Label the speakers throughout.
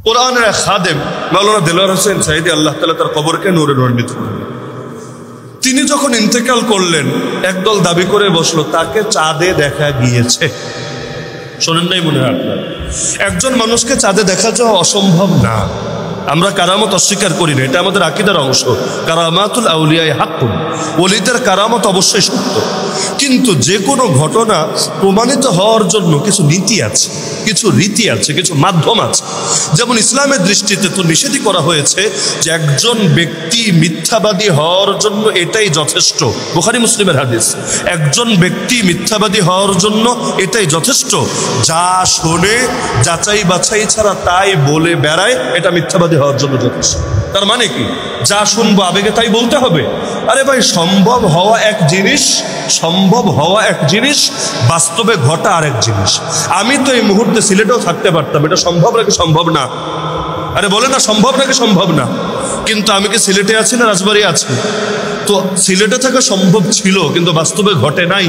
Speaker 1: কোরআনের এক খাদেম মাওলানা দেলোয়ার হোসেন সাঈদী আল্লাহ তাআলা তার কবরকে নূরে নূরান্বিত করলেন। তিনি যখন ইন্তেকাল করলেন, একদল দাবি করে বসলো তাকে চাঁদে দেখা গিয়েছে। শোনেন নাই মনে হয় আপনার? একজন মানুষকে চাঁদে দেখা যাওয়া অসম্ভব না। আমরা কারামত অস্বীকার করি না, এটা আমাদের আকীদার অংশ। কারামাতুল আউলিয়ায়ে হাক্কুন, ওলিদের কারামত অবশ্যই সত্য, কিন্তু যে কোনো ঘটনা প্রমাণিত হওয়ার জন্য কিছু নীতি আছে, কিছু রীতি আছে, কিছু মাধ্যম আছে। যেমন ইসলামের দৃষ্টিতে তো নিষেধই করা হয়েছে যে একজন ব্যক্তি মিথ্যাবাদী হওয়ার জন্য এটাই যথেষ্ট। বুখারী মুসলিমের হাদিস, একজন ব্যক্তি মিথ্যাবাদী হওয়ার জন্য এটাই যথেষ্ট। যা শোনে যাচাই বাছাই ছাড়া তাই বলে বেড়ায়, এটা মিথ্যাবাদী হওয়ার জন্য যথেষ্ট। তার মানে কি? যা শুনবো আবেগে তাই বলতে হবে? আরে ভাই, সম্ভব হওয়া এক জিনিস, সম্ভব হওয়া এক জিনিস, বাস্তবে ঘটা আরেক জিনিস। আমি তো এই মুহূর্তে সিলেটেও থাকতে পারতাম, এটা সম্ভব নাকি সম্ভব না? আরে বলে না, সম্ভব নাকি সম্ভব না? কিন্তু আমি কি সিলেটে আছি না রাজবাড়ী আছি? তো সিলেটে থাকা সম্ভব ছিল কিন্তু বাস্তবে ঘটে নাই,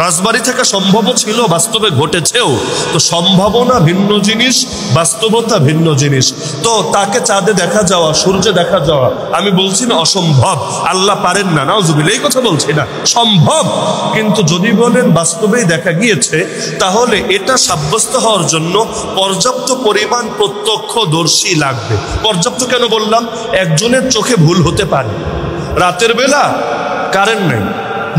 Speaker 1: রাজবাড়ী থাকা সম্ভবও ছিল বাস্তবে ঘটেছেও। তো সম্ভাবনা ভিন্ন জিনিস, বাস্তবতা ভিন্ন জিনিস। তো তাকে চাঁদে দেখা যাওয়া, সূর্যে দেখা যাওয়া, আমি বলছি না অসম্ভব, আল্লাহ পারেন না, নাউজুবিল্লাহ, এই কথা বলছি না, সম্ভব। কিন্তু যদি বলেন বাস্তবেই দেখা গিয়েছে, তাহলে এটা সাব্যস্ত হওয়ার জন্য পর্যাপ্ত পরিমাণ প্রত্যক্ষদর্শী লাগবে। পর্যাপ্ত কেন বললাম? একজনের চোখে ভুল হতে পারে। রাতের বেলা কারেন্ট নেই,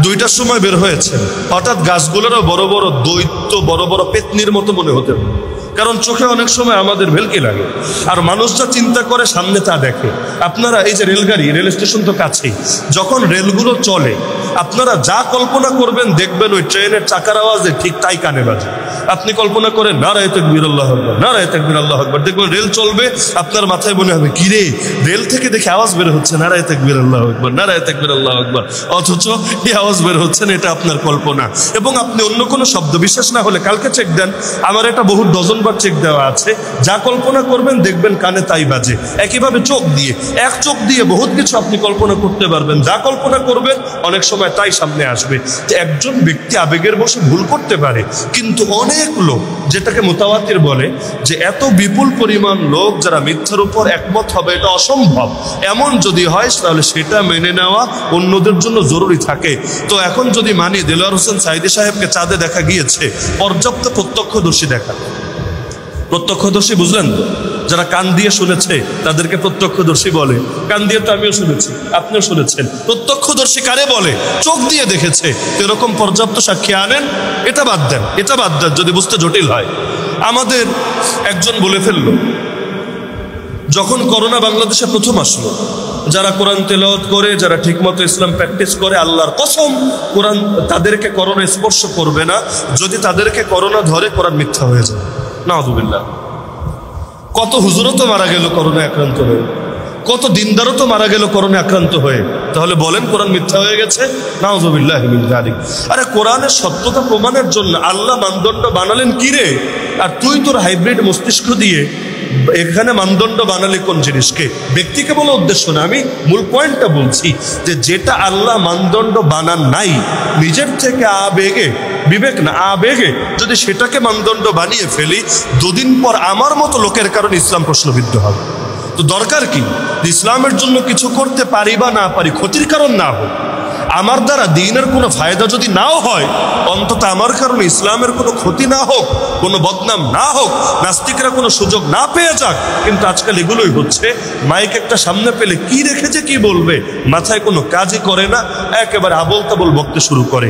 Speaker 1: 2টার সময় বের হয়েছে, হঠাৎ গাছগুলোরও বড় বড় দৈত্য, বড় বড় পেতনির মতো মনে হতে পারে, কারণ চোখে অনেক সময় আমাদের ভেলকি লাগে। আর মানুষ যা চিন্তা করে সামনে তা দেখে। আপনারা এই যে রেলগাড়ি, রেল স্টেশন তো কাছেই, যখন রেলগুলো চলে আপনারা যা কল্পনা করবেন দেখবেন ওই ট্রেনের চাকার আওয়াজে ঠিক তাই কানে বাজে। আপনি কল্পনা করেন নারায়ে তাকবীর আল্লাহু আকবার, নারায়ে তাকবীর আল্লাহু আকবার, দেখবেন রেল চলবে, আপনার মাথায় মনে হবে কি রে, রেল থেকে দেখে আওয়াজ বের হচ্ছে নারায়ে তাকবীর আল্লাহু আকবার, নারায়ে তাকবীর আল্লাহু আকবার, অথচ এই আওয়াজ বের হচ্ছে না, এটা আপনার কল্পনা। এবং আপনি অন্য কোনো শব্দ, বিশ্বাস না হলে কালকে চেক দেন, আমার এটা বহু ডজনবার চেক দেওয়া আছে। যা কল্পনা করবেন দেখবেন কানে তাই বাজে। একইভাবে চোখ দিয়ে, এক চোখ দিয়ে বহুত কিছু আপনি কল্পনা করতে পারবেন, যা কল্পনা করবেন অনেক সময় তাই সামনে আসবে। তো একজন ব্যক্তি আবেগের বশে ভুল করতে পারে, কিন্তু অনেক লোক, যেটাকে মুতাওয়াতির বলে, যে এত বিপুল পরিমাণ লোক যারা মিথ্যার উপর একমত হবে এটা অসম্ভব, এমন যদি হয় তাহলে সেটা মেনে নেওয়া অন্যদের জন্য জরুরি থাকে। তো এখন যদি মানি দেলোয়ার হোসেন সাঈদী সাহেবকে চাঁদে দেখা গিয়েছে, পর্যাপ্ত প্রত্যক্ষদর্শী দেখা। প্রত্যক্ষদর্শী বুঝলেন তো? যারা কান দিয়ে শুনেছে তাদেরকে প্রত্যক্ষদর্শী বলে। কান দিয়ে তো আমিও শুনেছি, আপনিও শুনেছেন। প্রত্যক্ষদর্শী কারে বলে? চোখ দিয়ে দেখেছে। এরকম পর্যাপ্ত সাক্ষী আনেন। এটা বাদ দেন, এটা বাদ দেন যদি বুঝতে জটিল হয়। আমাদের একজন বলে ফেললো, যখন করোনা বাংলাদেশে প্রথম আসলো, যারা কোরআন তেলাওয়াত করে, যারা ঠিকমতো ইসলাম প্র্যাকটিস করে, আল্লাহর কসম কোরআন তাদেরকে করোনা স্পর্শ করবে না। যদি তাদেরকে করোনা ধরে, কোরআন মিথ্যা হয়ে যাবে। নাউযুবিল্লাহ। কত হুজুরও তো মারা গেল করোনা আক্রান্ত হয়ে, কত দিনদারও তো মারা গেল করোনা আক্রান্ত হয়ে। তাহলে বলেন কোরআন মিথ্যা হয়ে গেছে? নাউযুবিল্লাহি মিন যালিক। আরে কোরআনের সত্যতা প্রমাণের জন্য আল্লাহ মানদণ্ড বানালেন কি রে? আর তুই তোর হাইব্রিড মস্তিষ্ক দিয়ে এখানে মানদণ্ড বানালি কোন জিনিসকে? ব্যক্তিকে বলা উদ্দেশ্য না, আমি মূল পয়েন্টটা বলছি যে যেটা আল্লাহ মানদণ্ড বানান নাই, নিজের থেকে আবেগে, বিবেক না আবেগে যদি সেটাকে মানদণ্ড বানিয়ে ফেলি, 2 দিন পর আমার মতো লোকের কারণে ইসলাম প্রশ্নবিদ্ধ হবে। তো দরকার কি? ইসলামের জন্য কিছু করতে পারি বা না পারি, ক্ষতির কারণ না হোক, আমার দ্বারা দ্বীনের কোনো ফায়দা যদি নাও হয়, অন্তত আমার কারণে ইসলামের কোনো ক্ষতি না হোক, কোনো বদনাম না হোক, নাস্তিকরা কোনো সুযোগ না পেয়ে যাক। কিন্তু আজকাল এগুলোই হচ্ছে। মাইক একটা সামনে পেলে কি রেখেছে কি বলবে, মাথায় কোনো কাজই করে না, একেবারে আবোল তাবোল বকতে শুরু করে।